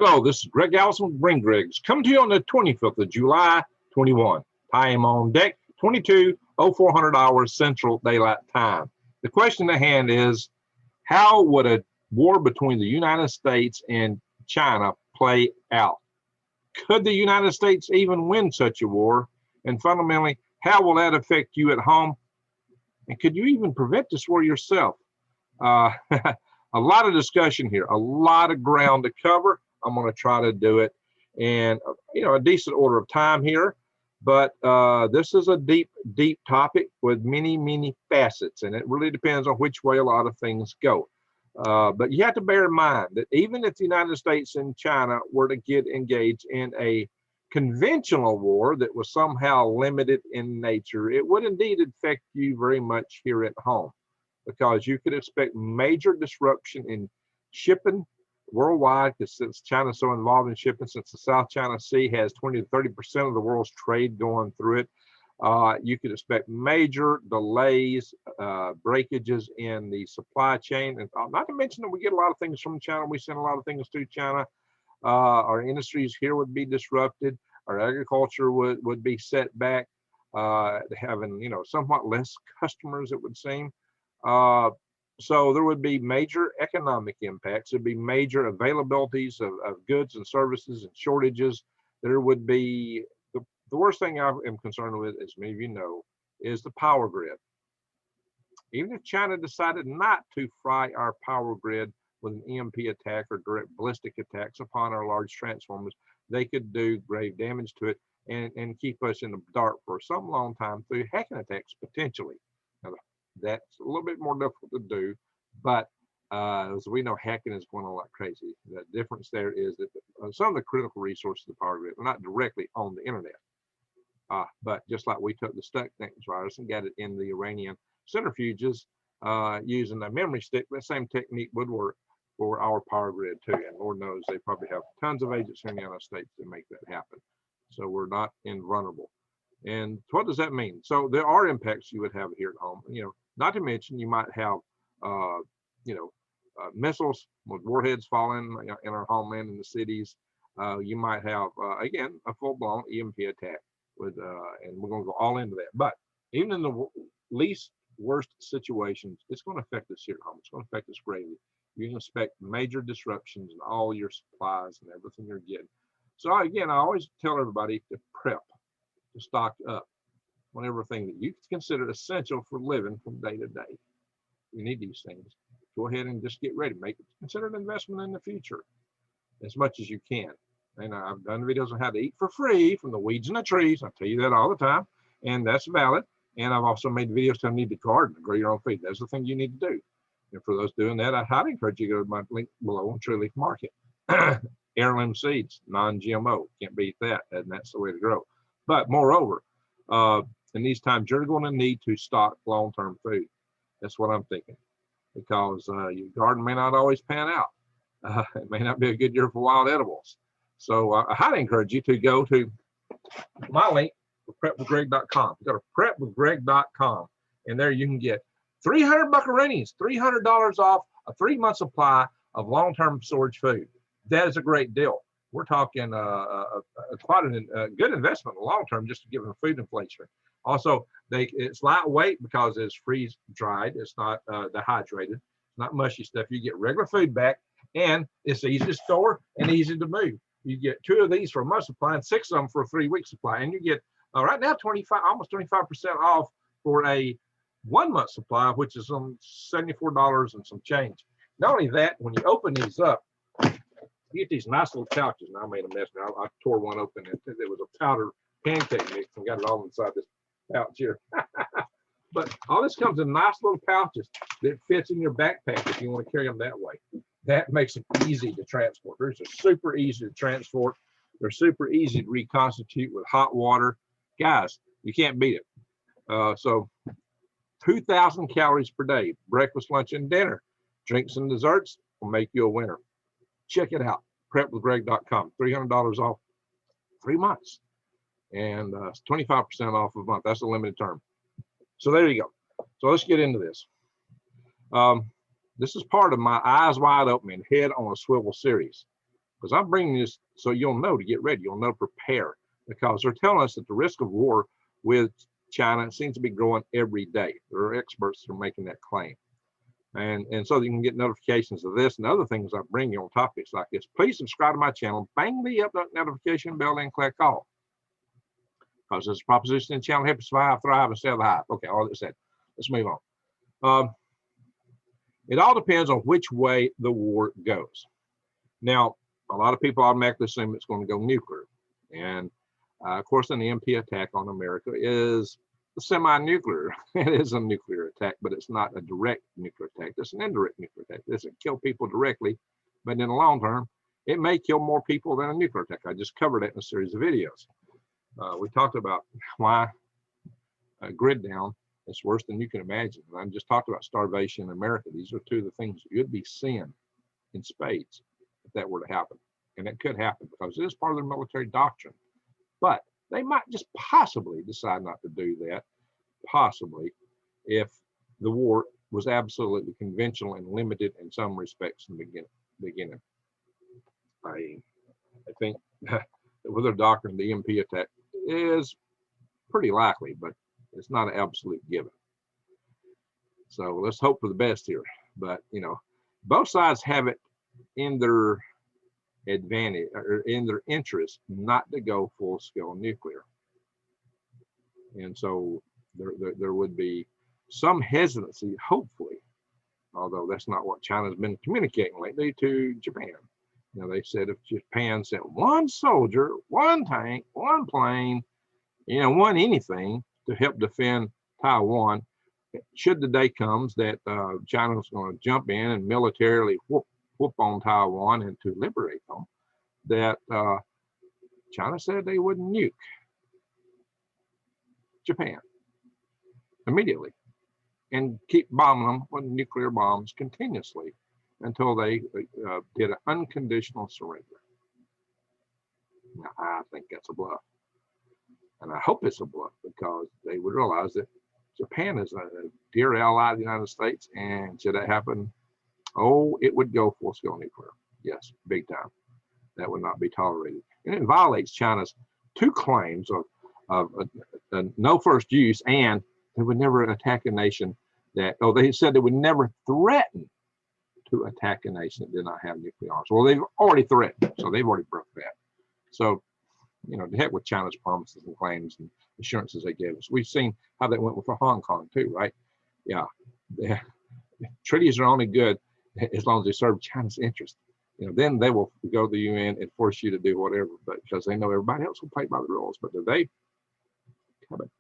Hello, this is Greg Allison with Bring Greg's, coming to you on the 25th of July, 21. Time on deck, 22:04 hours Central Daylight Time. The question at hand is, how would a war between the United States and China play out? Could the United States even win such a war? And fundamentally, how will that affect you at home? And could you even prevent this war yourself? A lot of discussion here, a lot of ground to cover. I'm going to try to do it in, a decent order of time here. But this is a deep topic with many facets, and it really depends on which way a lot of things go. But you have to bear in mind that even if the United States and China were to get engaged in a conventional war that was somehow limited in nature, it would indeed affect you very much here at home, because you could expect major disruption in shipping worldwide, because since China's so involved in shipping, since the South China Sea has 20 to 30% of the world's trade going through it, you could expect major delays, breakages in the supply chain. And not to mention that we get a lot of things from China. We send a lot of things to China. Our industries here would be disrupted. Our agriculture would be set back, having, somewhat less customers, it would seem. So there would be major economic impacts. There'd be major availabilities of goods and services and shortages. There would be, the worst thing I am concerned with, as many of you know, is the power grid. Even if China decided not to fry our power grid with an EMP attack or direct ballistic attacks upon our large transformers, they could do grave damage to it and keep us in the dark for some long time through hacking attacks potentially. Now, that's a little bit more difficult to do, but as we know, hacking is going on like crazy. The difference there is that some of the critical resources of the power grid are not directly on the internet, but just like we took the Stuxnet virus and got it in the Iranian centrifuges using a memory stick, that same technique would work for our power grid too. And Lord knows they probably have tons of agents here in the United States to make that happen. So we're not invulnerable. And what does that mean? So there are impacts you would have here at home. Not to mention you might have, missiles with warheads falling in our homeland in the cities. You might have, again, a full-blown EMP attack with, and we're going to go all into that. But even in the least worst situations, it's going to affect us here at home. It's going to affect us greatly. You can expect major disruptions in all your supplies and everything you're getting. So again, I always tell everybody to prep, to stock up on everything that you consider essential for living from day to day. You need these things. Go ahead and just get ready. Consider an investment in the future as much as you can. And I've done videos on how to eat for free from the weeds and the trees. I tell you that all the time, and that's valid. And I've also made videos telling you to garden, grow your own food. That's the thing you need to do. And for those doing that, I highly encourage you to go to my link below on True Leaf Market. Heirloom seeds, non-GMO. Can't beat that, and that's the way to grow. But moreover, in these times, you're going to need to stock long-term food. That's what I'm thinking, because your garden may not always pan out. It may not be a good year for wild edibles. So I highly encourage you to go to my link, prepwithgreg.com. Go to prepwithgreg.com, and there you can get 300 buckaroonies, $300 off a 3-month supply of long-term storage food. That is a great deal. We're talking quite a good investment in the long term, just to give them food inflation. Also, it's lightweight because it's freeze dried. It's not dehydrated. It's not mushy stuff. You get regular food back, and it's easy to store and easy to move. You get 2 of these for a month supply and 6 of them for a 3-week supply, and you get right now almost 25% off for a 1-month supply, which is on $74 and some change. Not only that, when you open these up, you get these nice little pouches. Now I made a mess. Now I tore one open, and it was a powder pancake mix and got it all inside this pouch here. But all this comes in nice little pouches that fits in your backpack if you want to carry them that way. That makes them easy to transport. They're just super easy to transport. They're super easy to reconstitute with hot water. Guys, you can't beat it. So 2,000 calories per day, breakfast, lunch, and dinner. Drinks and desserts will make you a winner. Check it out, prepwithgreg.com. $300 off 3 months, and 25% off a month. That's a limited term. So there you go. So let's get into this. This is part of my Eyes Wide Open and Head on a Swivel series. Because I'm bringing this so you'll know to get ready, you'll know to prepare, because they're telling us that the risk of war with China seems to be growing every day. There are experts that are making that claim. And so you can get notifications of this and other things I bring you on topics like this. Please subscribe to my channel, bang the up notification bell, and click all. Because this proposition in the channel helps survive, thrive, and sell the hype. Okay, all that said, let's move on. It all depends on which way the war goes. Now, a lot of people automatically assume it's going to go nuclear. And of course, an EMP attack on America is semi-nuclear. It is a nuclear attack, but it's not a direct nuclear attack. It's an indirect nuclear attack. It doesn't kill people directly, but in the long term, it may kill more people than a nuclear attack. I just covered it in a series of videos. We talked about why a grid down is worse than you can imagine. And I just talked about starvation in America. These are two of the things you'd be seeing in spades if that were to happen. And it could happen because it is part of their military doctrine. But they might just possibly decide not to do that, possibly, if the war was absolutely conventional and limited in some respects in the beginning. I think that with their doctrine, the EMP attack is pretty likely, but it's not an absolute given. So let's hope for the best here. But, you know, both sides have it in their advantage or in their interest not to go full-scale nuclear. And so there would be some hesitancy, hopefully, although that's not what China's been communicating lately to Japan. You know, they said if Japan sent one soldier, one tank, one plane, you know, one anything to help defend Taiwan, should the day comes that China's going to jump in and militarily whoop on Taiwan and to liberate them, that China said they wouldn't nuke Japan immediately and keep bombing them with nuclear bombs continuously until they did an unconditional surrender. Now, I think that's a bluff. And I hope it's a bluff because they would realize that Japan is a dear ally of the United States, and should that happen, oh, it would go full-scale nuclear. Yes, big time. That would not be tolerated. And it violates China's two claims of no first use, and they would never attack a nation that, oh, they said they would never threaten to attack a nation that did not have nuclear arms. Well, they've already threatened, so they've already broke that. So, you know, to heck with China's promises and claims and assurances they gave us. We've seen how that went with Hong Kong too, right? Yeah, the treaties are only good as long as they serve China's interest. You know, then they will go to the UN and force you to do whatever, but because they know everybody else will play by the rules. But do they?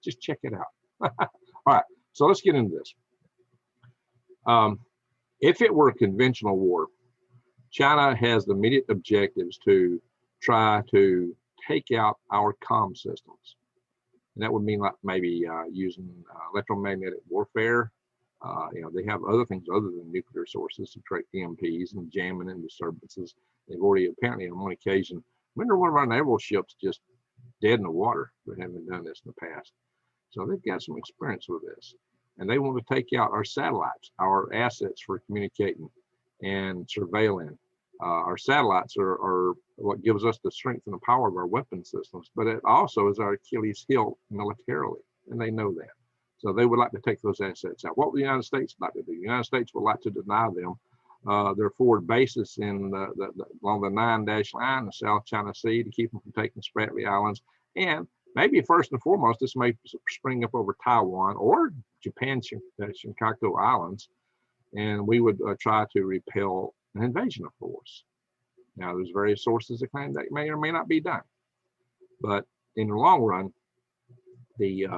Just check it out. All right, so let's get into this. If it were a conventional war, China has the immediate objectives to try to take out our comm systems. And that would mean like maybe using electromagnetic warfare. You know, they have other things other than nuclear sources to track EMPs and jamming and disturbances. They've already apparently on one occasion, remember one of our naval ships just dead in the water. They haven't done this in the past. So they've got some experience with this. And they want to take out our satellites, our assets for communicating and surveilling. Our satellites are what gives us the strength and the power of our weapon systems, but it also is our Achilles heel militarily, and they know that. So they would like to take those assets out. What would the United States like to do? The United States would like to deny them their forward bases in along the 9-dash line, the South China Sea, to keep them from taking Spratly Islands. And maybe first and foremost, this may spring up over Taiwan or Japan, Shinkaku Islands, and we would try to repel an invasion of force. Now, there's various sources that claim that may or may not be done, but in the long run, the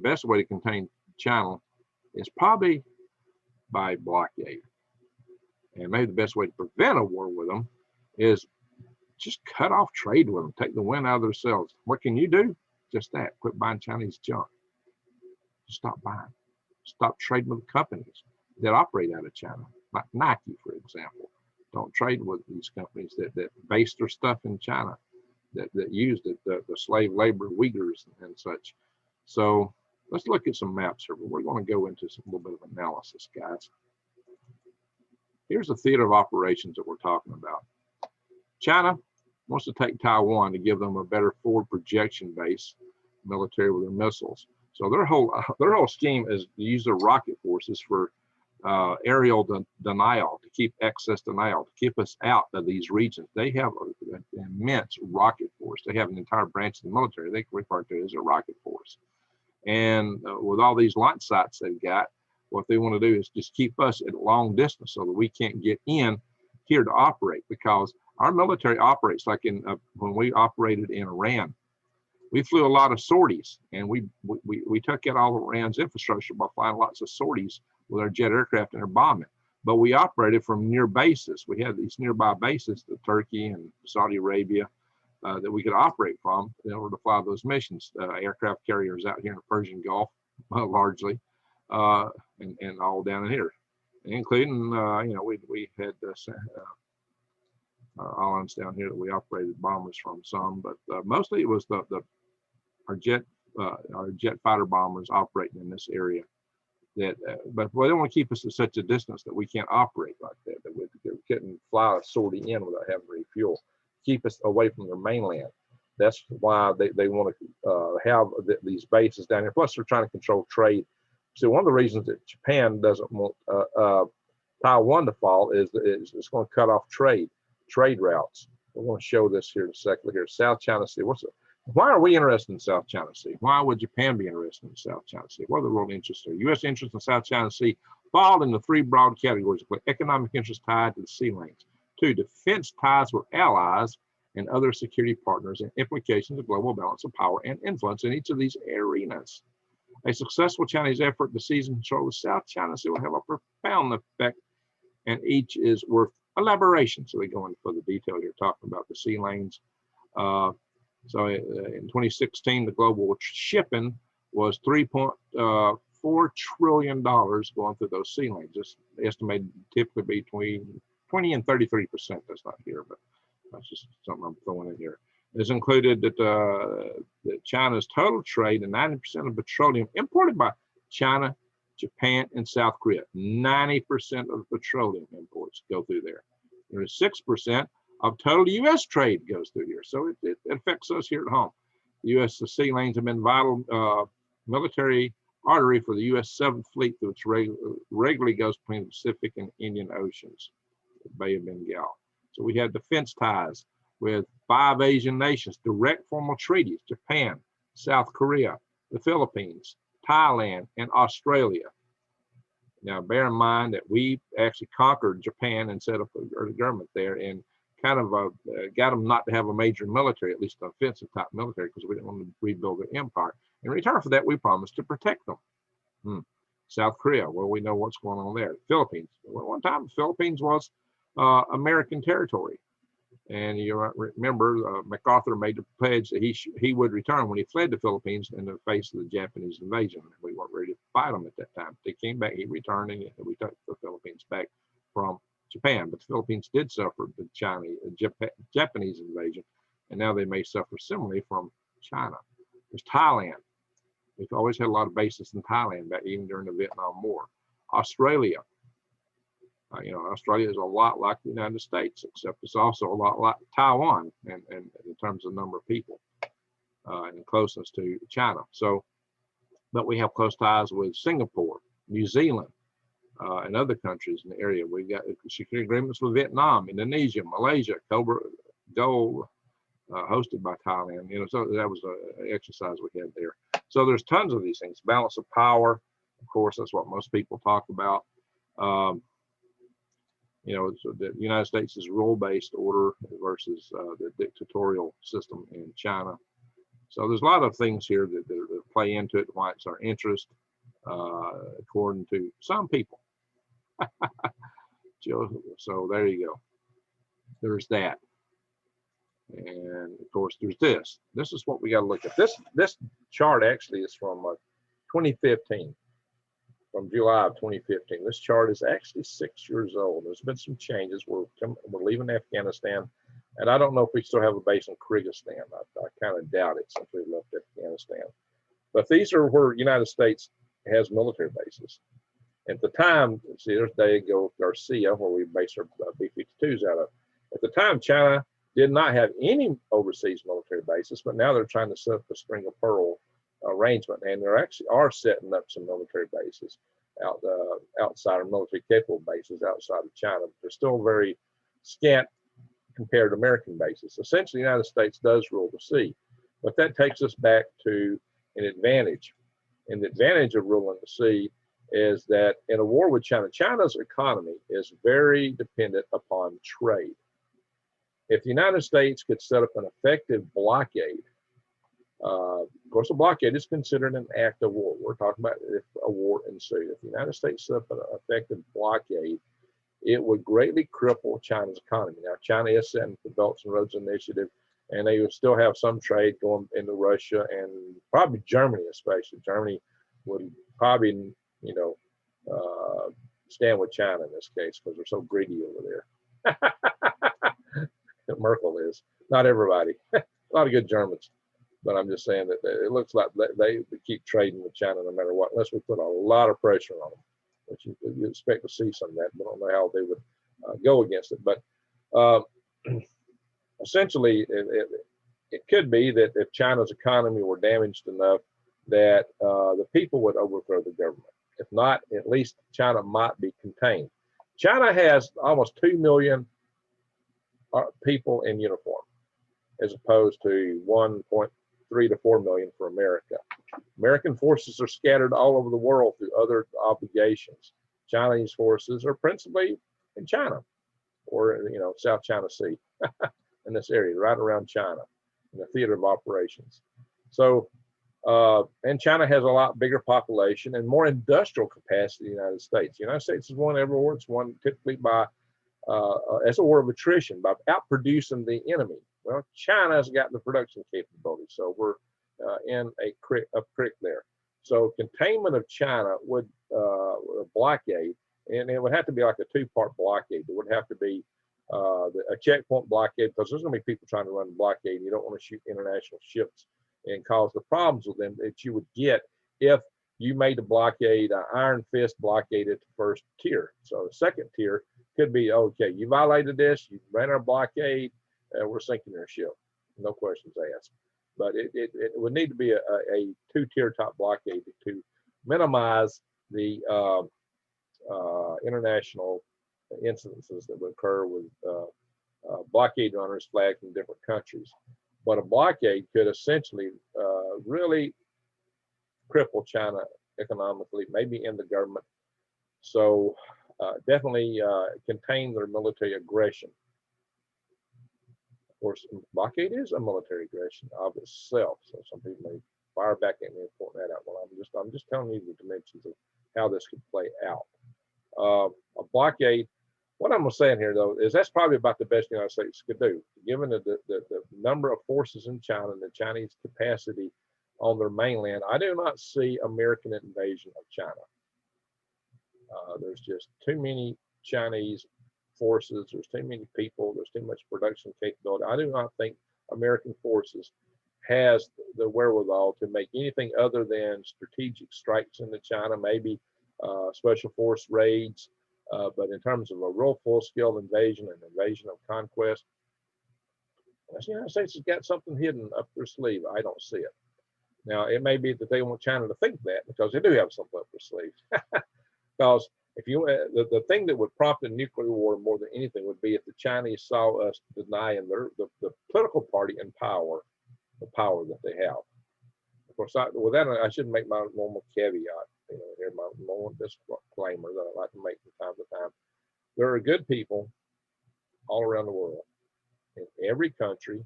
best way to contain China is probably by blockade. And maybe the best way to prevent a war with them is just cut off trade with them, take the wind out of their sails. What can you do? Just that, quit buying Chinese junk. Just stop buying. Stop trading with companies that operate out of China, like Nike, for example. Don't trade with these companies that base their stuff in China, that use the slave labor Uyghurs and such. So let's look at some maps here. We're going to go into a little bit of analysis, guys. Here's the theater of operations that we're talking about. China wants to take Taiwan to give them a better forward projection base military with their missiles. So their whole scheme is to use their rocket forces for aerial denial, to keep excess denial, to keep us out of these regions. They have an immense rocket force. They have an entire branch of the military they refer to as a rocket force. And with all these launch sites they've got, what they want to do is just keep us at a long distance so that we can't get in here to operate, because our military operates like in when we operated in Iran. We flew a lot of sorties, and we took out all of Iran's infrastructure by flying lots of sorties with our jet aircraft and our bombing. But we operated from near bases. We had these nearby bases to Turkey and Saudi Arabia that we could operate from in order to fly those missions. Aircraft carriers out here in the Persian Gulf, largely, and all down in here, including we had islands down here that we operated bombers from some, but mostly it was our jet fighter bombers operating in this area. That, but they don't want to keep us at such a distance that we can't operate like that. That we couldn't fly a sortie in without having to refuel. Keep us away from their mainland. That's why they want to have these bases down here. Plus, they're trying to control trade. So one of the reasons that Japan doesn't want Taiwan to fall is it's going to cut off trade routes. We're going to show this here in a second. Here, South China Sea. Why are we interested in South China Sea? Why would Japan be interested in South China Sea? What are the world interests there? U.S. interests in South China Sea fall into three broad categories: economic interests tied to the sea lanes, 2, defense ties with allies and other security partners, and implications of global balance of power and influence in each of these arenas. A successful Chinese effort to seize and control the South China Sea will have a profound effect, and each is worth elaboration. So they go into further detail here, talking about the sea lanes. So in 2016, the global shipping was $3.4 trillion going through those sea lanes. It's estimated typically between 20 and 33%. That's not here, but that's just something I'm throwing in here. It's included that China's total trade and 90% of petroleum imported by China, Japan, and South Korea. 90% of petroleum imports go through there. There's 6% of total U.S. trade goes through here. So it affects us here at home. The U.S. sea lanes have been vital military artery for the U.S. 7th Fleet, which regularly goes between the Pacific and Indian Oceans, the Bay of Bengal. So we have defense ties with 5 Asian nations, direct formal treaties: Japan, South Korea, the Philippines, Thailand, and Australia. Now, bear in mind that we actually conquered Japan and set up a government there, and kind of got them not to have a major military, at least an offensive type military, because we didn't want to rebuild their empire. In return for that, we promised to protect them. South Korea, well, we know what's going on there. Philippines, well, one time the Philippines was American territory. And you remember MacArthur made the pledge that he would return when he fled the Philippines in the face of the Japanese invasion. We weren't ready to fight them at that time. They came back, he returned, and we took the Philippines back from Japan. But the Philippines did suffer the Japanese invasion, and now they may suffer similarly from China. There's Thailand. We've always had a lot of bases in Thailand, back even during the Vietnam War. Australia. Australia is a lot like the United States, except it's also a lot like Taiwan and in terms of number of people and closeness to China. So, but we have close ties with Singapore, New Zealand, and other countries in the area. We've got security agreements with Vietnam, Indonesia, Malaysia, Cobra Gold, hosted by Thailand. So that was an exercise we had there. So there's tons of these things. Balance of power, of course, that's what most people talk about. So the United States is rule-based order versus the dictatorial system in China. So there's a lot of things here that play into it, why it's our interest, according to some people. So there you go. There's that. And of course, there's this. This is what we got to look at. This chart actually is from 2015. From July of 2015. This chart is actually 6 years old. There's been some changes. We're leaving Afghanistan, and I don't know if we still have a base in Kyrgyzstan. I kind of doubt it since we left Afghanistan. But these are where the United States has military bases. At the time, see, there's Diego Garcia, where we base our B-52s out of. At the time, China did not have any overseas military bases, but now they're trying to set up a string of pearl arrangement, and they're actually are setting up some military bases outside of military capable bases outside of China. But they're still very scant compared to American bases. Essentially, the United States does rule the sea, but that takes us back to an advantage. And the advantage of ruling the sea is that in a war with China, China's economy is very dependent upon trade. If the United States could set up an effective blockade, of course, a blockade is considered an act of war. We're talking about if a war ensued. If the United States set up an effective blockade, it would greatly cripple China's economy. Now, China is setting the Belts and Roads Initiative, and they would still have some trade going into Russia and probably Germany, especially. Germany would probably, stand with China in this case because they're so greedy over there. Merkel is. Not everybody. A lot of good Germans. But I'm just saying that it looks like they keep trading with China no matter what, unless we put a lot of pressure on them, which you expect to see some of that. But I don't know how they would go against it. But essentially, it could be that if China's economy were damaged enough that the people would overthrow the government. If not, at least China might be contained. China has almost 2 million people in uniform, as opposed to 1.3 to 4 million for America. American forces are scattered all over the world through other obligations. Chinese forces are principally in China, or South China Sea, in this area, right around China, in the theater of operations. So, and China has a lot bigger population and more industrial capacity than the United States. The United States has won every war. It's won typically by as a war of attrition, by outproducing the enemy. Well, China's got the production capability, so we're in a creek there. So containment of China would blockade, and it would have to be like a two-part blockade. There would have to be a checkpoint blockade, because there's going to be people trying to run the blockade, and you don't want to shoot international ships and cause the problems with them that you would get if you made the blockade an iron fist blockade at the first tier. So the second tier could be, okay, you violated this, you ran our blockade, we're sinking your ship, no questions asked. But it would need to be a two-tier top blockade to minimize the international incidences that would occur with blockade runners flagged from different countries. But a blockade could essentially really cripple China economically, maybe in the government. So definitely contain their military aggression. Of course, blockade is a military aggression of itself. So some people may fire back at me and point that out. Well, I'm just telling you the dimensions of how this could play out. A blockade. What I'm saying here, though, is that's probably about the best the United States could do, given the number of forces in China and the Chinese capacity on their mainland. I do not see American invasion of China. There's just too many Chinese forces. There's too many people. There's too much production capability. I do not think American forces has the wherewithal to make anything other than strategic strikes into China, maybe special force raids. But in terms of a real full-scale invasion and invasion of conquest, the United States has got something hidden up their sleeve. I don't see it. Now, it may be that they want China to think that, because they do have something up their sleeve. Because if you, the thing that would prompt a nuclear war more than anything would be if the Chinese saw us denying the political party in power, the power that they have. Of course, with that, I shouldn't make my normal caveat. Here my normal disclaimer that I like to make from time to time. There are good people all around the world, in every country,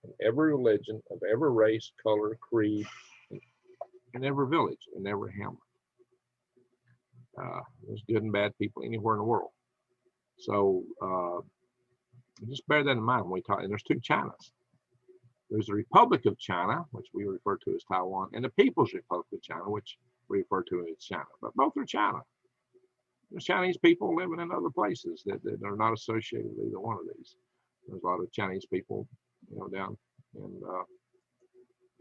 in every religion, of every race, color, creed, in every village, in every hamlet. There's good and bad people anywhere in the world. So just bear that in mind when we talk. And there's two Chinas. There's the Republic of China, which we refer to as Taiwan, and the People's Republic of China, which we refer to as China. But both are China. There's Chinese people living in other places that are not associated with either one of these. There's a lot of Chinese people, down in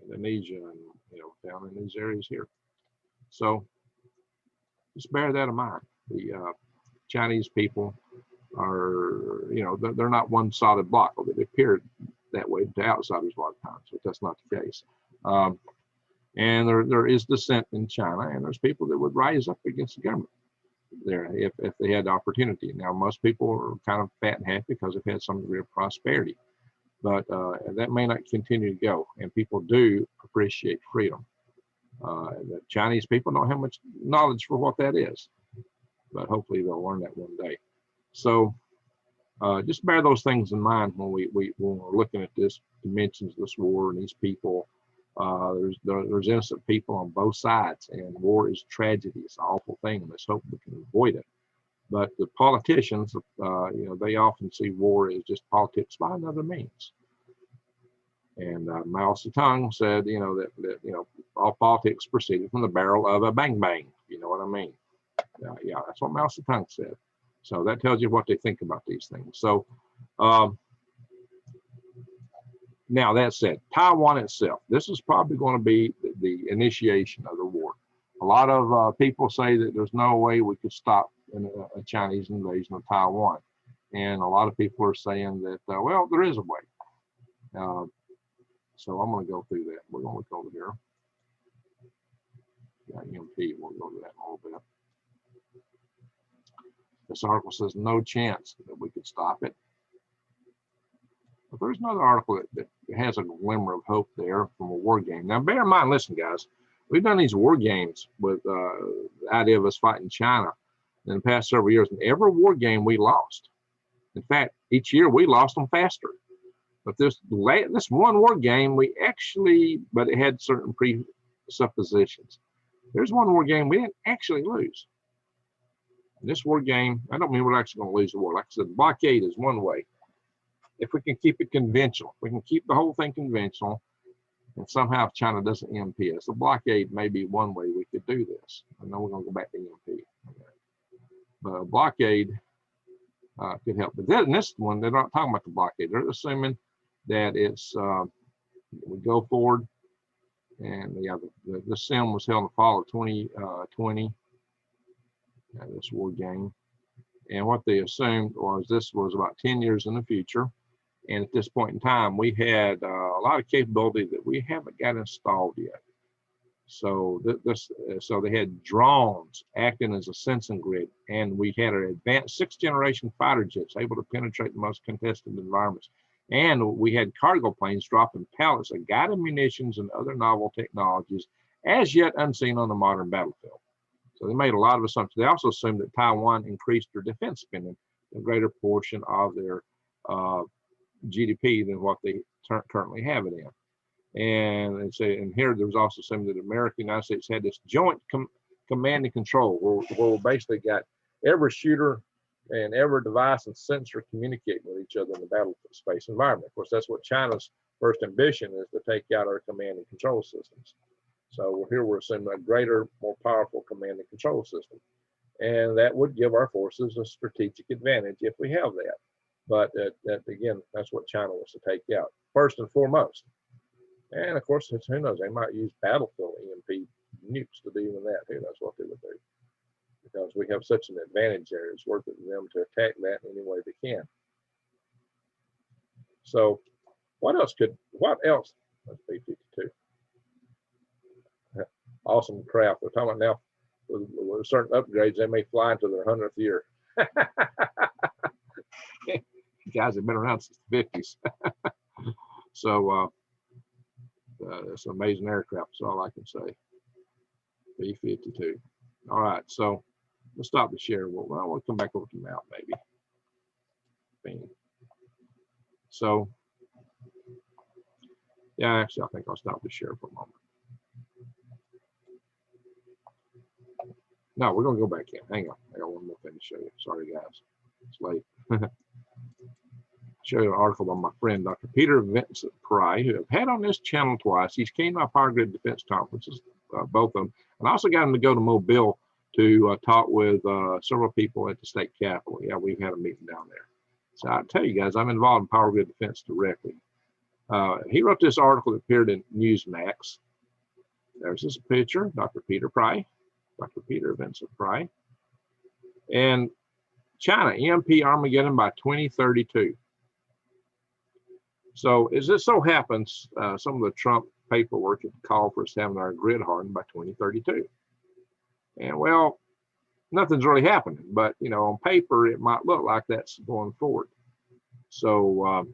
Indonesia and down in these areas here. So just bear that in mind. The Chinese people are, you know, they're not one solid block. Although they appear that way to outsiders a lot of times, but that's not the case. And there is dissent in China, and there's people that would rise up against the government there if they had the opportunity. Now, most people are kind of fat and happy because they've had some degree of prosperity, but that may not continue to go, and people do appreciate freedom. The Chinese people don't have much knowledge for what that is, but hopefully they'll learn that one day. So just bear those things in mind when we're looking at this dimensions of this war and these people. There's innocent people on both sides, and war is tragedy. It's an awful thing, and let's hope we can avoid it. But the politicians, you know, they often see war as just politics by another means. And Mao Zedong said, you know, that you know, all politics proceeded from the barrel of a bang bang. You know what I mean? Yeah, that's what Mao Zedong said. So that tells you what they think about these things. So now that said, Taiwan itself, this is probably going to be the initiation of the war. A lot of people say that there's no way we could stop a Chinese invasion of Taiwan. And a lot of people are saying that, well, there is a way. So I'm going to go through that. We're going to look over here. Yeah, EMP, we'll go to that in a little bit. This article says no chance that we could stop it. But there's another article that has a glimmer of hope there from a war game. Now, bear in mind, listen, guys, we've done these war games with the idea of us fighting China in the past several years, and every war game we lost. In fact, each year we lost them faster. But this one war game, but it had certain presuppositions. There's one war game we didn't actually lose. This war game, I don't mean we're actually going to lose the war. Like I said, blockade is one way. If we can keep it conventional, we can keep the whole thing conventional, and somehow if China doesn't EMP us, a blockade may be one way we could do this. I know we're going to go back to EMP. But a blockade could help. But in this one, they're not talking about the blockade. They're assuming that it's, we go forward, and yeah, the sim was held in the fall of 2020, this war game. And what they assumed was this was about 10 years in the future. And at this point in time, we had a lot of capability that we haven't got installed yet. So so they had drones acting as a sensing grid, and we had an advanced 6th generation fighter jets able to penetrate the most contested environments. And we had cargo planes dropping pallets of guided munitions and other novel technologies as yet unseen on the modern battlefield. So they made a lot of assumptions. They also assumed that Taiwan increased their defense spending a greater portion of their GDP than what they currently have it in. And they say, and here there was also something that America and the United States had this joint command and control where we basically got every shooter and every device and sensor communicating with each other in the battle space environment. Of course, that's what China's first ambition is, to take out our command and control systems. So here we're assuming a greater, more powerful command and control system. And that would give our forces a strategic advantage if we have that. But again, that's what China wants to take out, first and foremost. And of course, who knows, they might use battlefield EMP nukes to do even that. Who knows what they would do. Because we have such an advantage there, it's worth it for them to attack that in any way they can. So what else? That's B-52. Awesome craft. We're talking about now with certain upgrades, they may fly into their 100th year. Guys have been around since the 50s. So it's an amazing aircraft, that's all I can say. B-52. All right, so let's stop the share. We'll come back over to the map, maybe. So, yeah, actually, I think I'll stop the share for a moment. No, we're going to go back in. Hang on. I got one more thing to show you. Sorry, guys. It's late. Show you an article by my friend, Dr. Peter Vincent Pry, who I've had on this channel twice. He's came to my Power Grid Defense conferences, both of them. And I also got him to go to Mobile to talk with several people at the state capitol. Yeah, we've had a meeting down there. So I tell you guys, I'm involved in Power Grid Defense directly. He wrote this article that appeared in Newsmax. There's this picture, Dr. Peter Pry, Dr. Peter Vincent Pry. And China, EMP Armageddon by 2032. So as it so happens, some of the Trump paperwork had called for us having our grid hardened by 2032. And well, nothing's really happening, but you know, on paper, it might look like that's going forward. So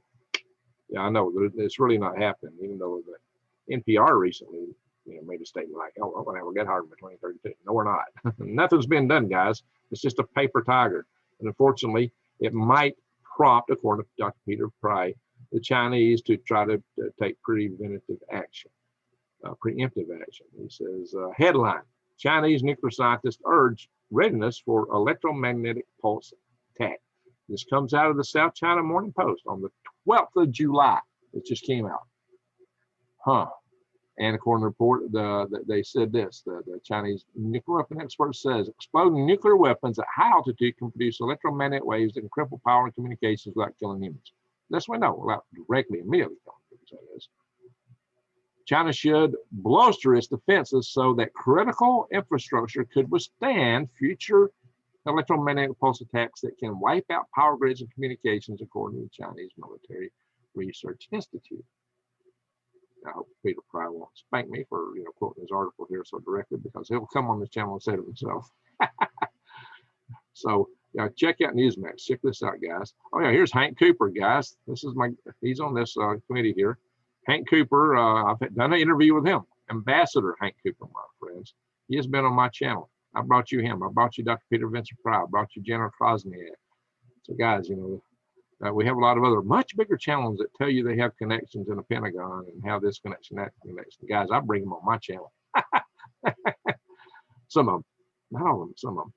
yeah, I know it's really not happening, even though the NPR recently, you know, made a statement like, "Oh, we're going to have a grid hardened by 2032." No, we're not. Nothing's been done, guys. It's just a paper tiger. And unfortunately, it might prompt, according to Dr. Peter Pry, the Chinese to try to take preventative action, preemptive action. He says, headline, Chinese nuclear scientists urge readiness for electromagnetic pulse attack. This comes out of the South China Morning Post on the 12th of July. It just came out. And according to the report, they said this, the Chinese nuclear weapon expert says, exploding nuclear weapons at high altitude can produce electromagnetic waves that can cripple power and communications without killing humans. This we know, without directly, immediately killing humans. China should bolster its defenses so that critical infrastructure could withstand future electromagnetic pulse attacks that can wipe out power grids and communications, according to the Chinese Military Research Institute. I hope Peter Pry won't spank me for quoting his article here so directly, because he'll come on this channel and say it himself. So yeah, check out Newsmax. Check this out, guys. Oh yeah, here's Hank Cooper, guys. This is he's on this committee here. Hank Cooper, I've done an interview with him. Ambassador Hank Cooper, my friends. He has been on my channel. I brought you him. I brought you Dr. Peter Vincent Pry. I brought you Jenna Krosniak. So guys, we have a lot of other much bigger channels that tell you they have connections in the Pentagon and how this connection, that connection. Guys, I bring them on my channel. Some of them, not all of them, some of them.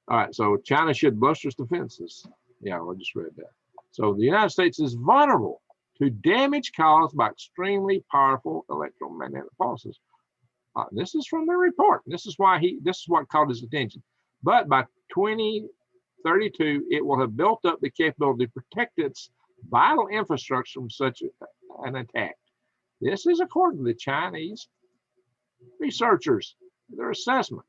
All right, so China should bolster its defenses. Yeah, I just read that. So the United States is vulnerable to damage caused by extremely powerful electromagnetic pulses. This is from the report. This is what caught his attention. But by 2032, it will have built up the capability to protect its vital infrastructure from such an attack. This is according to the Chinese researchers, their assessment,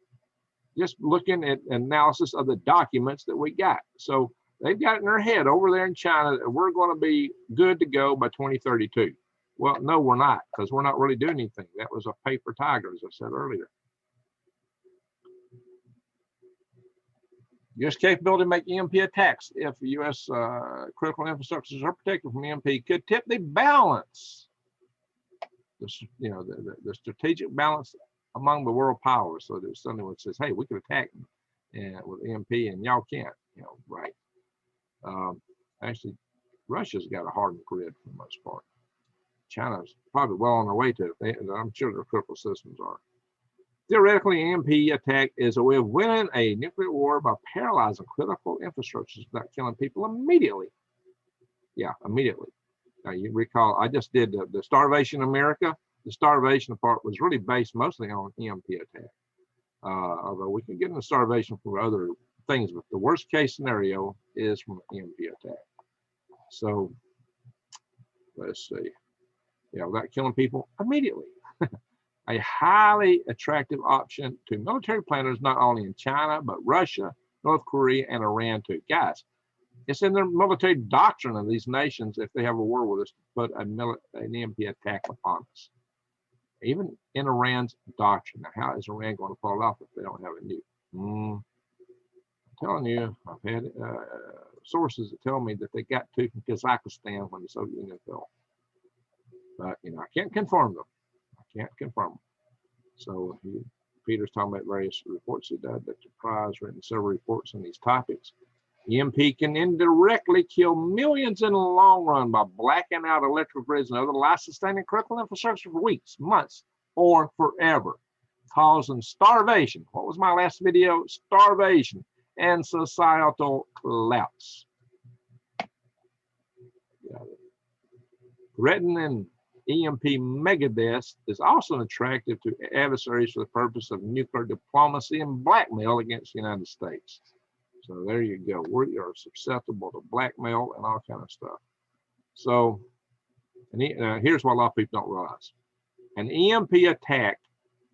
just looking at analysis of the documents that we got. So they've got it in their head over there in China that we're going to be good to go by 2032. Well, no, we're not, because we're not really doing anything. That was a paper tiger, as I said earlier. U.S. capability to make EMP attacks if U.S. critical infrastructures are protected from EMP could tip the balance, the strategic balance among the world powers. So there's someone that says, hey, we could attack them with EMP and y'all can't, right. Actually, Russia's got a hardened grid for the most part. China's probably well on their way to it. I'm sure their critical systems are. Theoretically, EMP attack is a way of winning a nuclear war by paralyzing critical infrastructures without killing people immediately. Yeah, immediately. Now, you recall, I just did the starvation America. The starvation part was really based mostly on EMP attack. Although we can get into starvation for other things, but the worst case scenario is from an EMP attack. So let's see. Yeah, without killing people immediately. A highly attractive option to military planners, not only in China, but Russia, North Korea, and Iran too. Guys, it's in their military doctrine of these nations, if they have a war with us, to put an EMP attack upon us. Even in Iran's doctrine. Now, how is Iran going to pull it off if they don't have a nuke? I'm telling you, I've had sources that tell me that they got two from Kazakhstan when the Soviet Union fell. But, I can't confirm them. I can't confirm them. So Peter's talking about various reports he did. Dr. Pry's written several reports on these topics. EMP can indirectly kill millions in the long run by blacking out electrical grids and other life-sustaining critical infrastructure for weeks, months, or forever, causing starvation. What was my last video? Starvation and societal collapse. Yeah. Threatening EMP megadeaths is also attractive to adversaries for the purpose of nuclear diplomacy and blackmail against the United States. So there you go. We are susceptible to blackmail and all kind of stuff. So, and here's what a lot of people don't realize. An EMP attack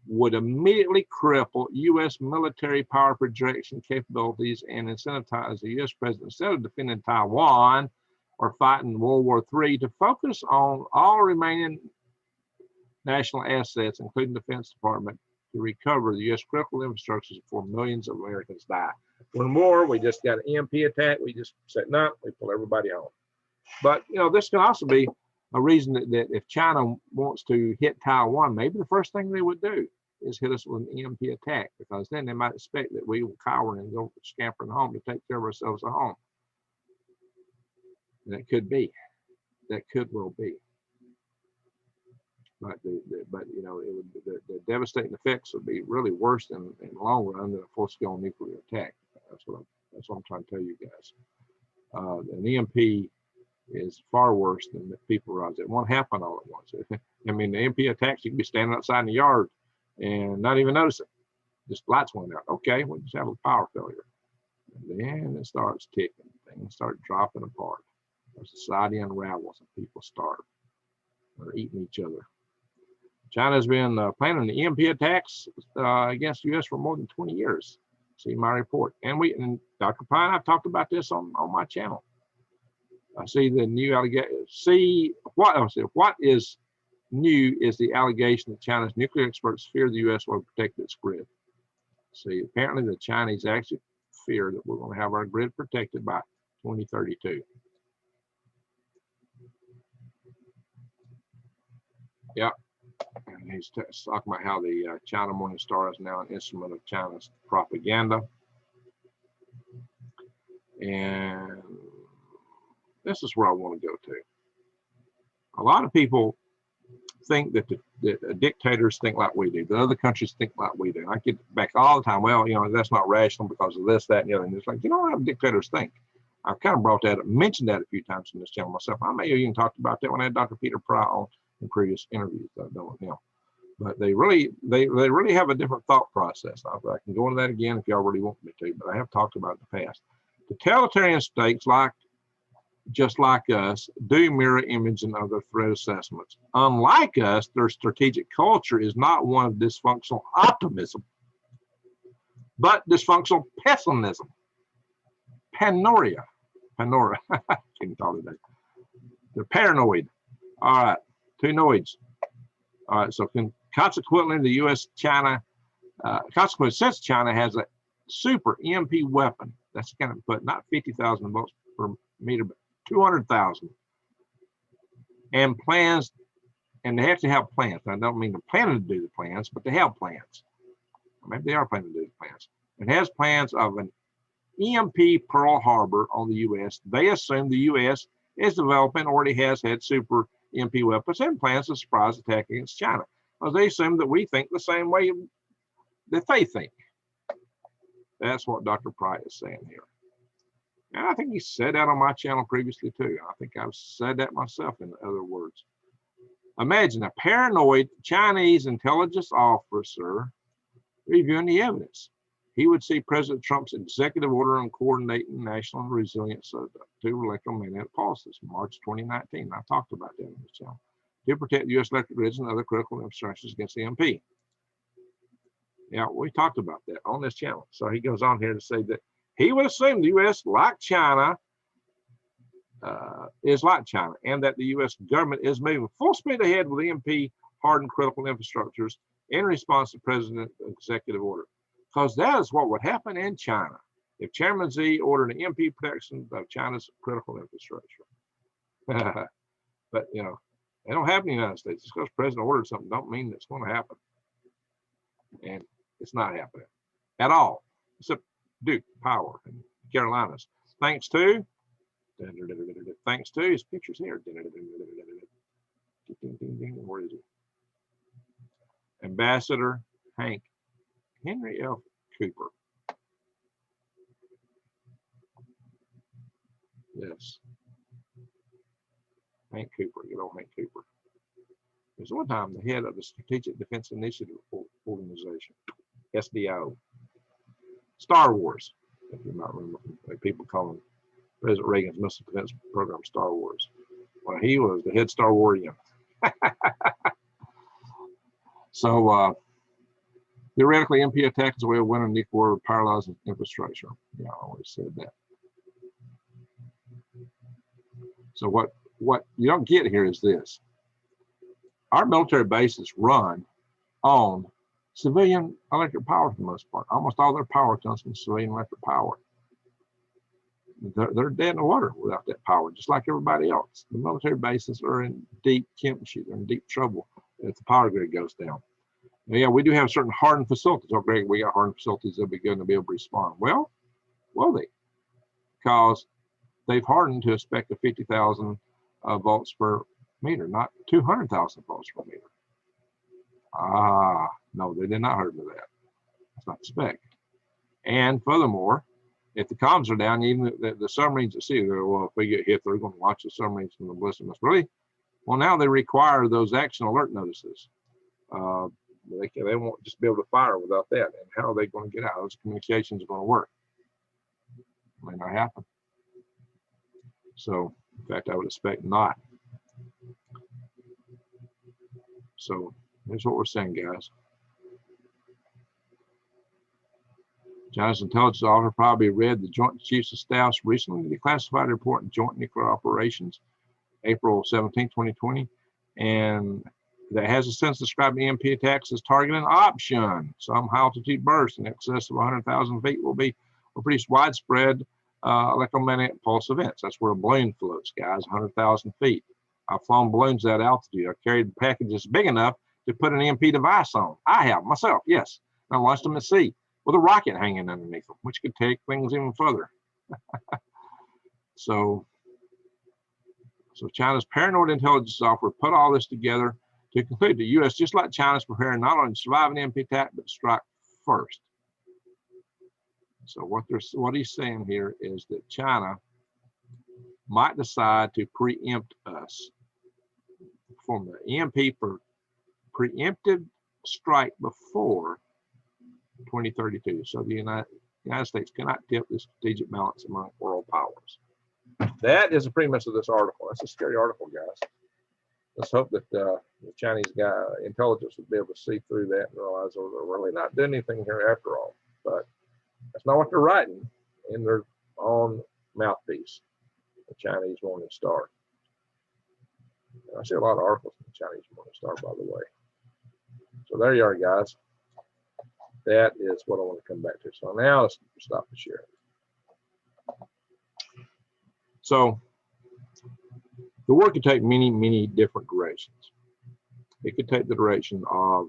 would immediately cripple U.S. military power projection capabilities and incentivize the U.S. president, instead of defending Taiwan or fighting World War III, to focus on all remaining national assets, including the Defense Department, to recover the U.S. critical infrastructures before millions of Americans die. When war, we just got an EMP attack, we just said, no, we pull everybody home. But, you know, this can also be a reason that if China wants to hit Taiwan, maybe the first thing they would do is hit us with an EMP attack, because then they might expect that we will cower and go scampering home to take care of ourselves at home. And that could be. That could well be. But but you know, it would, the devastating effects would be really worse in the long run than a full-scale nuclear attack. That's what I'm trying to tell you guys. An EMP is far worse than people realize. It won't happen all at once. I mean, the EMP attacks, you can be standing outside in the yard and not even notice it. Just lights went out. Okay, we just have a power failure. And then it starts ticking. Things start dropping apart. Our society unravels and people starve. They're eating each other. China's been planning the EMP attacks against the U.S. for more than 20 years. See my report. And Dr. Pine, I've talked about this on my channel. I see the new allegation. What is new is the allegation that China's nuclear experts fear the U.S. will protect its grid. See, apparently the Chinese actually fear that we're going to have our grid protected by 2032. Yeah. And he's talking about how the China Morning Star is now an instrument of China's propaganda. And this is where I want to go to. A lot of people think that the dictators think like we do, that other countries think like we do. I get back all the time, well, you know, that's not rational because of this, that, and the other. And it's like, you know how dictators think. I've kind of brought that up, mentioned that a few times in this channel myself. I may have even talked about that when I had Dr. Peter Pry on in previous interviews that I've done with him. But they really have a different thought process. I can go into that again if y'all really want me to, but I have talked about it in the past. Totalitarian states, just like us, do mirror imaging of their threat assessments. Unlike us, their strategic culture is not one of dysfunctional optimism, but dysfunctional pessimism. Panoria. Can't talk today. They're paranoid. All right, two noids. All right, so consequently, the U.S.-China, since China has a super EMP weapon, that's going to put not 50,000 volts per meter, but 200,000, and plans, and they have to have plans. I don't mean they're planning to do the plans, but they have plans. Maybe they are planning to do the plans. It has plans of an EMP Pearl Harbor on the U.S. They assume the U.S. is developing, already has had super EMP weapons and plans a surprise attack against China. Well, they assume that we think the same way that they think. That's what Dr. Pry is saying here. And I think he said that on my channel previously too. I think I've said that myself in other words. Imagine a paranoid Chinese intelligence officer reviewing the evidence. He would see President Trump's executive order on coordinating national resilience to electromagnetic pulses, March 2019. I talked about that in the channel. To protect the U.S. electric grids and other critical infrastructures against EMP. Yeah, we talked about that on this channel. So he goes on here to say that he would assume the U.S., like China, is like China, and that the U.S. government is moving full speed ahead with EMP hardened critical infrastructures in response to President's executive order. Because that is what would happen in China if Chairman Xi ordered an EMP protection of China's critical infrastructure. But, you know, they don't happen in the United States. Just because the president ordered something don't mean it's going to happen. And it's not happening at all. Except Duke Power in Carolinas. Thanks to his pictures here. Where is he? Ambassador Henry L. Cooper. Yes. Hank Cooper, good old Hank Cooper. He was one time the head of the Strategic Defense Initiative Organization, SDO. Star Wars, if you might remember, like people calling President Reagan's missile defense program Star Wars. Well, he was the head Star Warian. So Theoretically, MP attack is a way of winning nuclear war with paralyzing infrastructure. Yeah, I always said that. So what you don't get here is this. Our military bases run on civilian electric power for the most part. Almost all their power comes from civilian electric power. They're dead in the water without that power, just like everybody else. The military bases are in deep chemistry. They're in deep trouble if the power grid goes down. Now, yeah, we do have certain hardened facilities. Oh, Greg, we got hardened facilities that'll be good to be able to respond. Well, will they? Because they've hardened to a spec of 50,000 volts per meter, not 200,000 volts per meter. Ah, no, they did not harden to that. That's not the spec. And furthermore, if the comms are down, even the submarines at sea, well, if we get hit, they're going to watch the submarines from the ballistic missiles. Really? Well, now they require those action alert notices. They won't just be able to fire without that. And how are they going to get out? Those communications are going to work. May not happen. So, in fact, I would expect not. So, here's what we're saying, guys. China's intelligence officer probably read the Joint Chiefs of Staff's recently declassified report on joint nuclear operations, April 17, 2020, and that has a sense describing EMP attacks as targeting option. Some high-altitude bursts in excess of 100,000 feet will produce widespread electromagnetic pulse events. That's where a balloon floats, guys, 100,000 feet. I've flown balloons at altitude. I've carried packages big enough to put an EMP device on. I have myself, yes. I launched them at sea with a rocket hanging underneath them, which could take things even further. So China's paranoid intelligence software put all this together to conclude the U.S., just like China's preparing not only to survive an EMP attack, but strike first. So what he's saying here is that China might decide to preempt us from the EMP for preemptive strike before 2032. So the United States cannot tip the strategic balance among world powers. That is the premise of this article. That's a scary article, guys. Let's hope that the Chinese intelligence will be able to see through that and realize they're really not doing anything here after all. But that's not what they're writing in their own mouthpiece, the Chinese Morning Star. And I see a lot of articles in the Chinese Morning Star, by the way. So there you are, guys. That is what I want to come back to. So now let's stop the sharing. So the war could take many, many different directions. It could take the direction of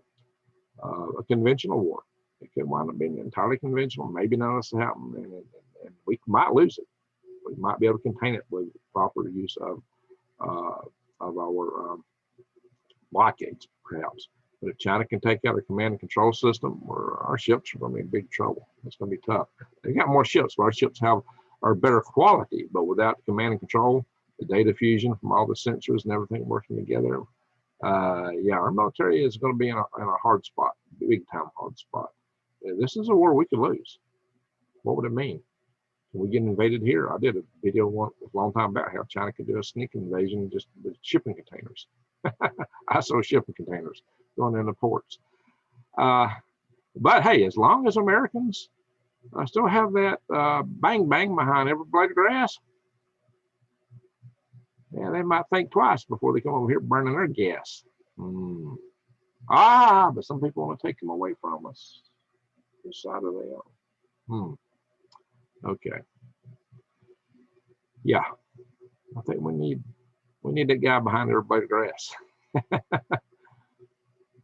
a conventional war. It could wind up being entirely conventional. Maybe none of this will happen, and we might lose it. We might be able to contain it with proper use of our blockades, perhaps. But if China can take out a command and control system, our ships are going to be in big trouble. It's going to be tough. They got more ships, but our ships are better quality. But without command and control, the data fusion from all the sensors and everything working together, yeah, our military is going to be in a hard spot, big time hard spot. This is a war we could lose. What would it mean? Can we get invaded here? I did a video a long time back how China could do a sneak invasion just with shipping containers. ISO shipping containers going into ports. But hey, as long as Americans still have that bang bang behind every blade of grass, yeah, they might think twice before they come over here burning their gas. But some people want to take them away from us. Which side are they on? Okay. Yeah, I think we need that guy behind every blade of grass.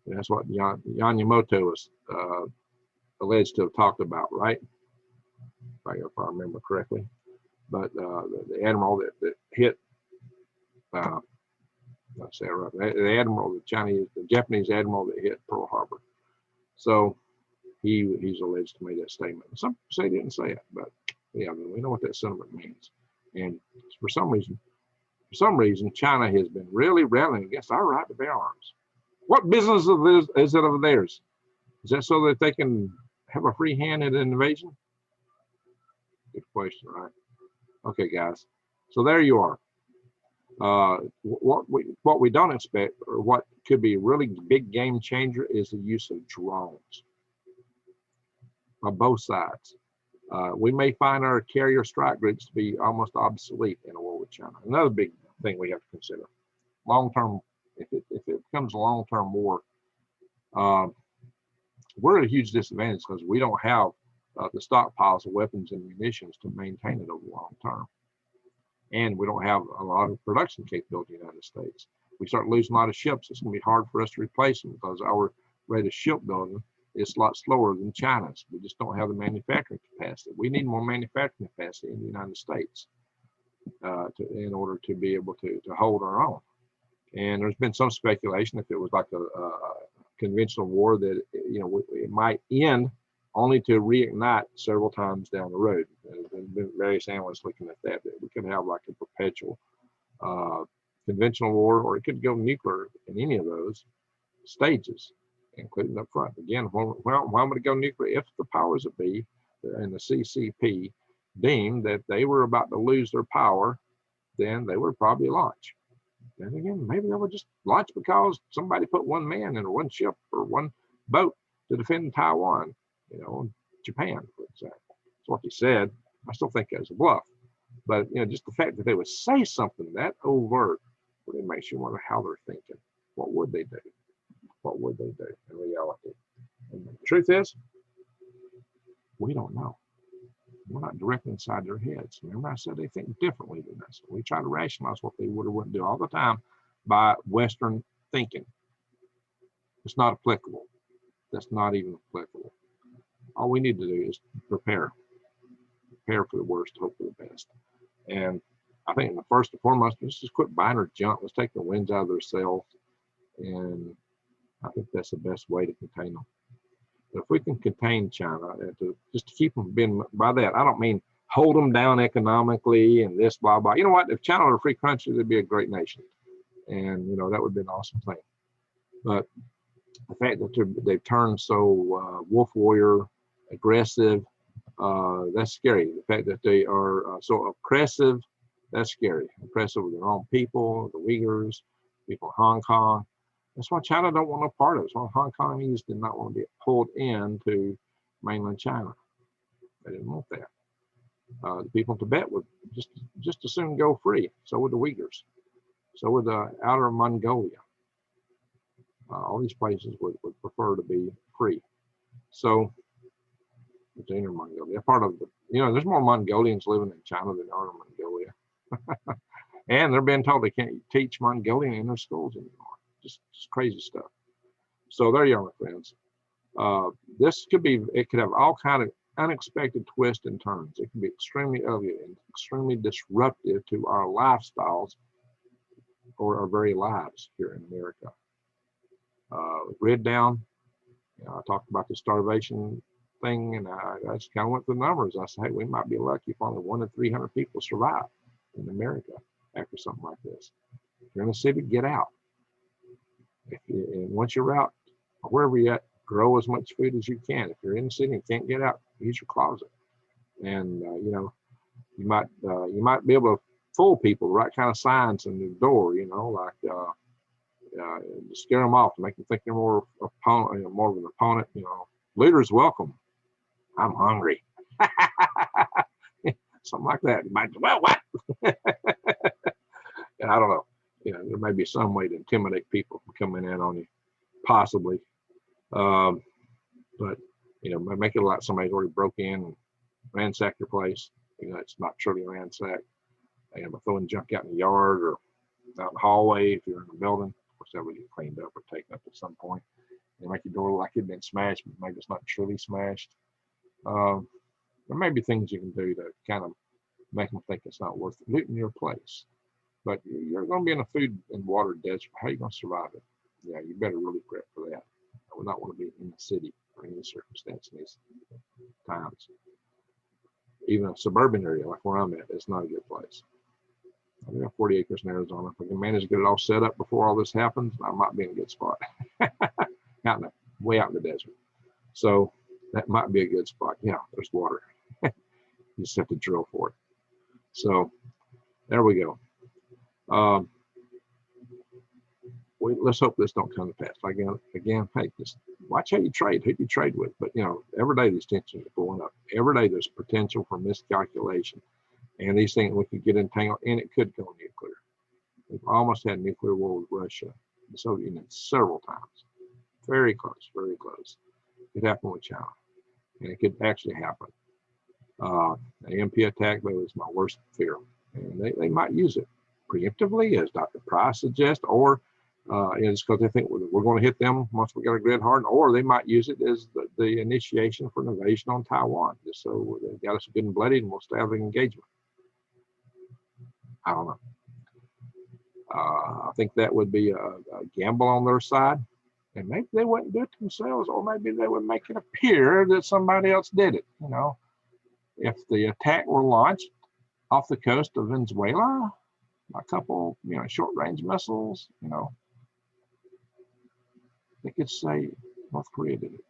That's what Yamamoto was alleged to have talked about, right? If I remember correctly. But the admiral that hit, let's say it right, the admiral, the Japanese admiral that hit Pearl Harbor. So he's alleged to make that statement. Some say he didn't say it, but yeah, we know what that sentiment means. And for some reason, China has been really rallying against our right to bear arms. What business is it of theirs? Is that so that they can have a free hand at an invasion? Good question, right? Okay, guys. So there you are. What we don't expect, or what could be a really big game changer, is the use of drones. on both sides. We may find our carrier strike groups to be almost obsolete in a war with China. Another big thing we have to consider: long-term. If it becomes a long-term war, we're at a huge disadvantage because we don't have the stockpiles of weapons and munitions to maintain it over long term, and we don't have a lot of production capability in the United States. We start losing a lot of ships. It's going to be hard for us to replace them because our rate of shipbuilding is a lot slower than China's. We just don't have the manufacturing capacity. We need more manufacturing capacity in the United States in order to be able to hold our own. And there's been some speculation if it was like a conventional war that it might end only to reignite several times down the road. There's been various analysts looking at that we could have like a perpetual conventional war, or it could go nuclear in any of those stages, including up front. Again, why would it go nuclear? If the powers that be and the CCP deemed that they were about to lose their power, then they would probably launch. And again, maybe they would just launch because somebody put one man in one ship or one boat to defend Taiwan, Japan, for example. That's what they said. I still think that was a bluff. But, just the fact that they would say something that overt, it makes you wonder how they're thinking. What would they do? What would they do in reality? And the truth is, we don't know. We're not directly inside their heads. Remember I said they think differently than us. We try to rationalize what they would or wouldn't do all the time by Western thinking. It's not applicable. That's not even applicable. All we need to do is prepare. Prepare for the worst, hope for the best. And I think the first and foremost, let's just quit buying our junk. Let's take the winds out of their sails. And I think that's the best way to contain them. But if we can contain China, just to keep them being, by that, I don't mean hold them down economically and this, blah, blah. You know what? If China were a free country, they'd be a great nation. And, that would be an awesome thing. But the fact that they've turned so wolf warrior, aggressive, that's scary. The fact that they are so oppressive, that's scary. Oppressive with their own people, the Uyghurs, people in Hong Kong. That's why China don't want no part of it. That's why Hong Kongese did not want to be pulled into mainland China. They didn't want that. The people in Tibet would just as soon go free. So would the Uyghurs. So would the outer Mongolia. All these places would prefer to be free. So the inner Mongolia, part of the, there's more Mongolians living in China than outer Mongolia. And they're being told they can't teach Mongolian in their schools anymore. Just crazy stuff. So there you are, my friends. It could have all kind of unexpected twists and turns. It can be extremely ugly and extremely disruptive to our lifestyles or our very lives here in America. Grid down. I talked about the starvation thing, and I just kind of went through the numbers. I said, hey, we might be lucky if only 1 in 300 people survive in America after something like this. If you're in a city, get out. And once you're out, wherever you're at, grow as much food as you can. If you're in the city and can't get out, use your closet. And you might be able to fool people, the right kind of signs in the door, like to scare them off, to make them think they're more of an opponent. Leaders welcome. I'm hungry. Something like that. You might, well, what? And I don't know. There may be some way to intimidate people from coming in on you, possibly. But make it like somebody's already broke in and ransacked your place. It's not truly ransacked. By throwing junk out in the yard or out in the hallway if you're in a building. Of course, that would get cleaned up or taken up at some point. Make your door look like it'd been smashed, but maybe it's not truly smashed. There may be things you can do to kind of make them think it's not worth looting your place. But you're going to be in a food and water desert. How are you going to survive it? Yeah, you better really prep for that. I would not want to be in the city or any circumstance in these times. Even a suburban area like where I'm at, it's not a good place. I've got 40 acres in Arizona. If I can manage to get it all set up before all this happens, I might be in a good spot. Way out in the desert. So that might be a good spot. Yeah, there's water. You just have to drill for it. So there we go. let's hope this don't come to pass. Again, hey, just watch how you trade, who you trade with. But every day these tensions are going up. Every day there's potential for miscalculation, and these things we could get entangled, and it could go nuclear. We've almost had nuclear war with Russia, the Soviet Union, several times. Very close, very close. It happened with China, and it could actually happen. An EMP attack, though, is my worst fear, and they might use it preemptively, as Dr. Price suggests, or it's because they think we're going to hit them once we got a grid hardened, or they might use it as the initiation for an invasion on Taiwan, just so they got us good and bloody, and we'll stay out of engagement. I don't know. I think that would be a gamble on their side, and maybe they wouldn't do it themselves, or maybe they would make it appear that somebody else did it. If the attack were launched off the coast of Venezuela, a couple, short-range missiles, they could say North Korea did it,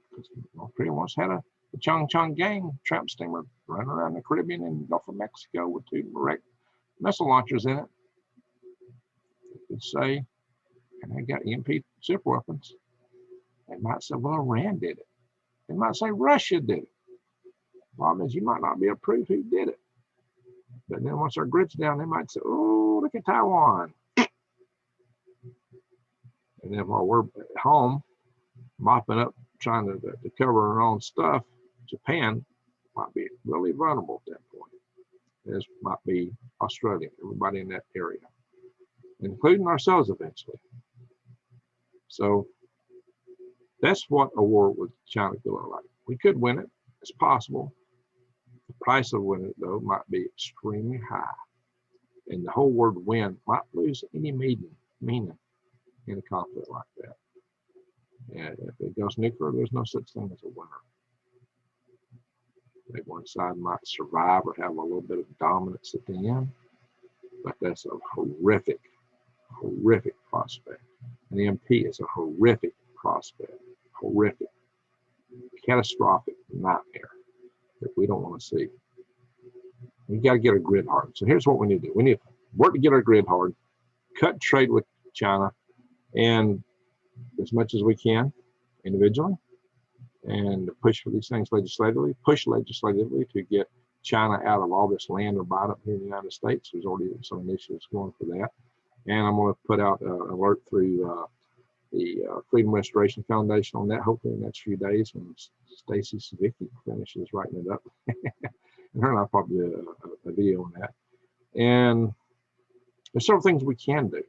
because North Korea once had a Chung Chung gang tramp steamer running around the Caribbean and Gulf of Mexico with 2 direct missile launchers in it. Could say, and they got EMP super weapons. They might say, well, Iran did it. They might say Russia did it. Problem is, you might not be able to prove who did it. But then once our grid's down, they might say, oh, look at Taiwan. And then while we're at home, mopping up, trying to cover our own stuff, Japan might be really vulnerable at that point. As might be Australia, everybody in that area, including ourselves eventually. So that's what a war with China could look like. We could win it. It's possible. The price of winning it, though, might be extremely high. And the whole word win might lose any meaning in a conflict like that. And if it goes nuclear, there's no such thing as a winner. Maybe one side might survive or have a little bit of dominance at the end, but that's a horrific prospect. An EMP is a horrific prospect, horrific, catastrophic nightmare that we don't want to see. We got to get our grid hard. So here's what we need to do. We need to work to get our grid hard, cut trade with China, and as much as we can individually, and push for these things legislatively, to get China out of all this land we're buying up here in the United States. There's already some initiatives going for that. And I'm going to put out an alert through the Freedom Restoration Foundation on that, hopefully in the next few days when Stacy Savicki finishes writing it up. And her and I probably do a video on that. And there's several things we can do.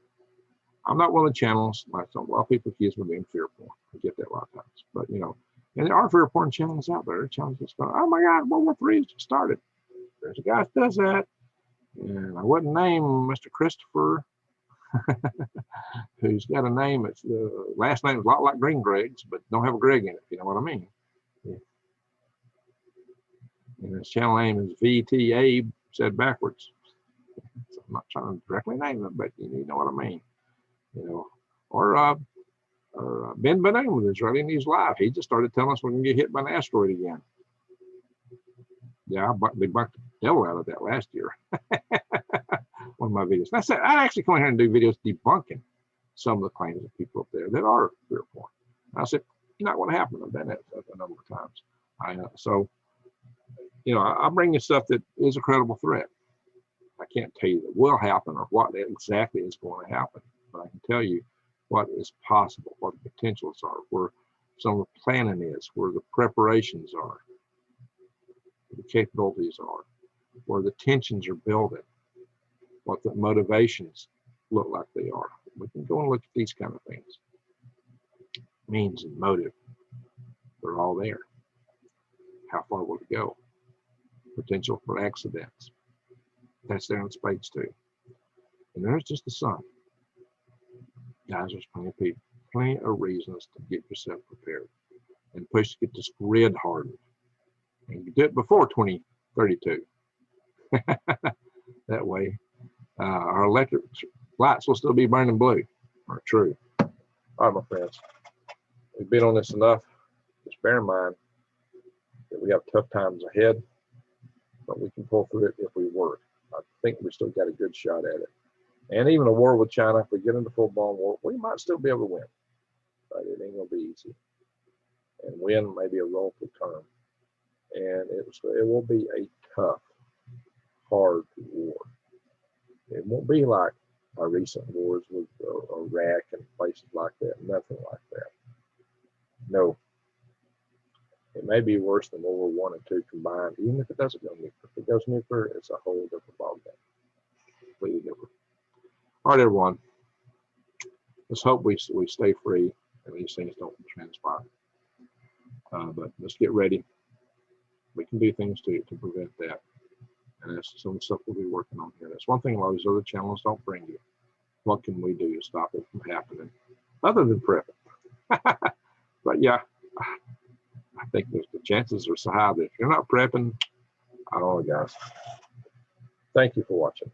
I'm not one of the channels, like a lot of people accuse me of being fear porn. I get that a lot of times. But, and there are fear porn channels out there. Channels that's going, oh my God, World War III just started. There's a guy that does that. And I wouldn't name Mr. Christopher, who's got a name, it's the last name is a lot like Green Greg's, but don't have a Greg in it, if you know what I mean. Yeah. And his channel name is VTA, said backwards. So I'm not trying to directly name it, but you know what I mean. Or Ben Benin with Israeli News Live. He just started telling us we're going to get hit by an asteroid again. Yeah, they bucked the devil out of that last year. One of my videos. And I said, I actually come in here and do videos debunking some of the claims of people up there that are fear porn. I said, not going to happen. I've done that a number of times. So, I bring you stuff that is a credible threat. I can't tell you that will happen or what exactly is going to happen, but I can tell you what is possible, what the potentials are, where some of the planning is, where the preparations are, where the capabilities are, where the tensions are building, what the motivations look like they are. We can go and look at these kind of things. Means and motive, they're all there. How far will it go? Potential for accidents. That's there in spades too. And there's just the sun. Guys, there's plenty of reasons to get yourself prepared and push to get this grid hardened. And you do it before 2032. That way, our electric lights will still be burning blue. Or true. All right, my friends. We've been on this enough. Just bear in mind that we have tough times ahead, but we can pull through it if we work. I think we still got a good shot at it. And even a war with China, if we get into full-blown war, we might still be able to win, but it ain't gonna be easy. And win may be a relative term, and it will be a tough, hard war. It won't be like our recent wars with Iraq and places like that. Nothing like that. No. It may be worse than World War I and II combined, even if it doesn't go nuclear. If it goes nuclear, it's a whole different ballgame. Completely different. All right, everyone. Let's hope we stay free and these things don't transpire. But let's get ready. We can do things to prevent that. And that's some stuff we'll be working on here. That's one thing a lot of these other channels don't bring you. What can we do to stop it from happening? Other than prepping. But yeah, I think the chances are so high that if you're not prepping, I don't know, guys. Thank you for watching.